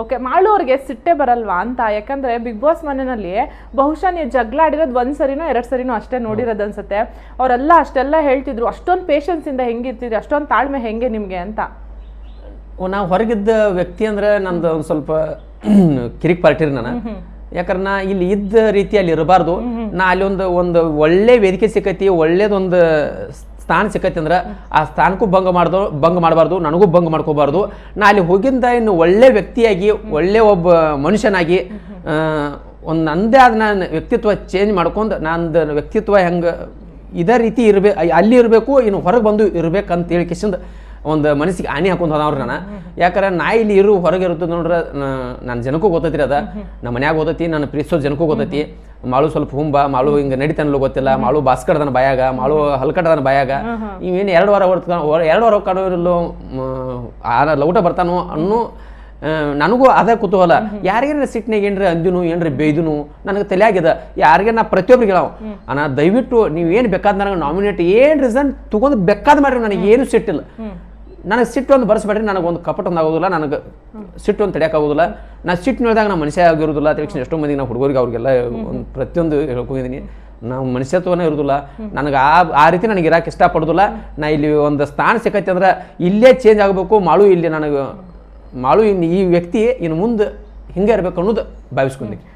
Okay, Malu ಅವ್ರಿಗೆ ಸಿಟ್ಟೆ ಬರಲ್ವಾ ಅಂತ? ಯಾಕಂದ್ರೆ ಬಿಗ್ ಬಾಸ್ ಮನೆಯಲ್ಲಿ ಬಹುಶಃ ನೀವು ಜಗಳ ಆಡಿರೋದು 1 ಸರಿನೋ 2 ಸರಿನೋ ಅಷ್ಟೇ ನೋಡಿರೋದು ಅನ್ಸುತ್ತೆ. ಅವರೆಲ್ಲ ಅಷ್ಟೆಲ್ಲ ಹೇಳ್ತಿದ್ರು, ಅಷ್ಟೊಂದು ಪೇಷನ್ಸ್ ಇಂದ ಹೆಂಗಿರ್ತಿದ್ರಿ, ಅಷ್ಟೊಂದು ತಾಳ್ಮೆ ಹೆಂಗೆ ನಿಮ್ಗೆ ಅಂತ. ನಾವು ಹೊರಗಿದ್ದ ವ್ಯಕ್ತಿ ಅಂದ್ರೆ ನಂದು ಒಂದು ಸ್ವಲ್ಪ ಕಿರಿಕ್ ಪಾರ್ಟಿರಿ ನಾನು. ಯಾಕಂದ್ರೆ ನಾ ಇಲ್ಲಿ ಇದ್ದ ರೀತಿ ಅಲ್ಲಿ ಇರಬಾರ್ದು. ನಾ ಅಲ್ಲಿ ಒಂದು ಒಳ್ಳೆ ವೇದಿಕೆ ಸಿಕ್ಕೈತಿ, ಒಳ್ಳೇದೊಂದು ಸ್ಥಾನ ಸಿಕ್ಕೈತಿ ಅಂದ್ರೆ ಆ ಸ್ಥಾನಕ್ಕೂ ಭಂಗ ಮಾಡಬಾರ್ದು, ನನಗೂ ಭಂಗ ಮಾಡ್ಕೋಬಾರ್ದು. ನಾ ಅಲ್ಲಿ ಹೋಗಿಂದ ಇನ್ನು ಒಳ್ಳೆ ವ್ಯಕ್ತಿಯಾಗಿ, ಒಳ್ಳೆ ಒಬ್ಬ ಮನುಷ್ಯನಾಗಿ ಒಂದು ನಂದೇ ಆದ ನಾನು ವ್ಯಕ್ತಿತ್ವ ಚೇಂಜ್ ಮಾಡ್ಕೊಂಡು ನಂದು ವ್ಯಕ್ತಿತ್ವ ಹೆಂಗೆ ಇದೇ ರೀತಿ ಅಲ್ಲಿ ಇರಬೇಕು, ಇನ್ನು ಹೊರಗೆ ಬಂದು ಇರ್ಬೇಕಂತ ಹೇಳಿ ಕಿಸಿಂದ ಒಂದು ಮನಸ್ಸಿಗೆ ಹಾನಿ ಹಾಕೊಂಡು ಹೋದವ್ರು ನಾನು. ಯಾಕಂದ್ರೆ ನಾ ಇಲ್ಲಿ ಹೊರಗೆ ಇರುತ್ತೆ ನೋಡ್ರೆ ನನ್ನ ಜನಕ್ಕೂ ಗೊತ್ತೈತಿ ಅದ, ನಮ್ಮ ಮನ್ಯಾಗ ಗೊತ್ತೈತಿ, ನನ್ನ ಪ್ರೀತಿಸೋ ಜನಕ್ಕೂ ಗೊತ್ತೈತಿ. ಮಾಳು ಸ್ವಲ್ಪ ಹುಂಬ, ಮಾಳು ಹಿಂಗೆ ನಡಿತಾನಲ್ಲೂ ಗೊತ್ತಿಲ್ಲ, ಮಾಳು ಬಾಸ್ಕಡ್ದನ ಬಾಯಾಗ, ಮಾಳು ಹಲ್ಕಡ್ದನ ಬಾಯಾಗ, ಇವೇನು 2 ವಾರ ಕಾಣೋರಿಲ್ಲೋ ಲೌಟ ಬರ್ತಾನೋ ಅನ್ನೋ ನನಗೂ ಅದೇ ಕುತೂಹಲ. ಯಾರಿಗೇನ ಸಿಟ್ಟಿನಾಗ ಏನ್ರಿ ಅಂದಿನು, ಏನ್ರಿ ಬೇಯ್ದನು ನನಗೆ ತಲೆಯಾಗಿದೆ. ಯಾರಿಗೆ ನಾ ಪ್ರತಿಯೊಬ್ಬರಿಗೆ ಹೇಳೋ ಅಣ್ಣ, ದಯವಿಟ್ಟು ನೀವು ಏನು ಬೇಕಾದ ನನಗೆ ನಾಮಿನೇಟ್ ಏನು ರೀಸನ್ ತಗೊಂಡು ಬೇಕಾದ್ ಮಾಡ್ರಿ, ನನಗೆ ಏನು ಸಿಟ್ಟಿಲ್ಲ. ನನಗೆ ಸಿಟ್ಟು ಒಂದು ಬರ್ಸ್ಬೇಡ್ರಿ, ನನಗೊಂದು ಕಪಟ ಒಂದು ಆಗೋದಿಲ್ಲ, ನನಗೆ ಸಿಟ್ಟು ಒಂದು ತಡೆಯೋಕ್ಕಾಗೋದಿಲ್ಲ. ನಾನು ಸಿಟ್ಟು ನೋಡಿದಾಗ ನಾನು ಮನುಷ್ಯ ಆಗಿರೋದಿಲ್ಲ. ತಿಳ್ಕೊಂಡು ಎಷ್ಟೋ ಮಂದಿಗೆ ನಾವು ಹುಡುಗರಿಗೆ ಅವ್ರಿಗೆಲ್ಲ ಒಂದು ಪ್ರತಿಯೊಂದು ಹೇಳ್ಕೊಂಡಿದ್ದೀನಿ, ನಾವು ಮನುಷ್ಯತ್ವನೇ ಇರೋದಿಲ್ಲ. ನನಗೆ ಆ ರೀತಿ ನನಗೆ ಇರೋಕೆ ಇಷ್ಟಪಡೋದಿಲ್ಲ. ನಾ ಇಲ್ಲಿ ಒಂದು ಸ್ಥಾನ ಸಿಕ್ಕೈತಿ ಅಂದ್ರೆ ಇಲ್ಲೇ ಚೇಂಜ್ ಆಗಬೇಕು. ಮಾಳು ಈ ವ್ಯಕ್ತಿ ಇನ್ನು ಮುಂದೆ ಹಿಂಗೆ ಇರಬೇಕು ಅನ್ನೋದು ಭಾವಿಸ್ಕೊಂಡಿ.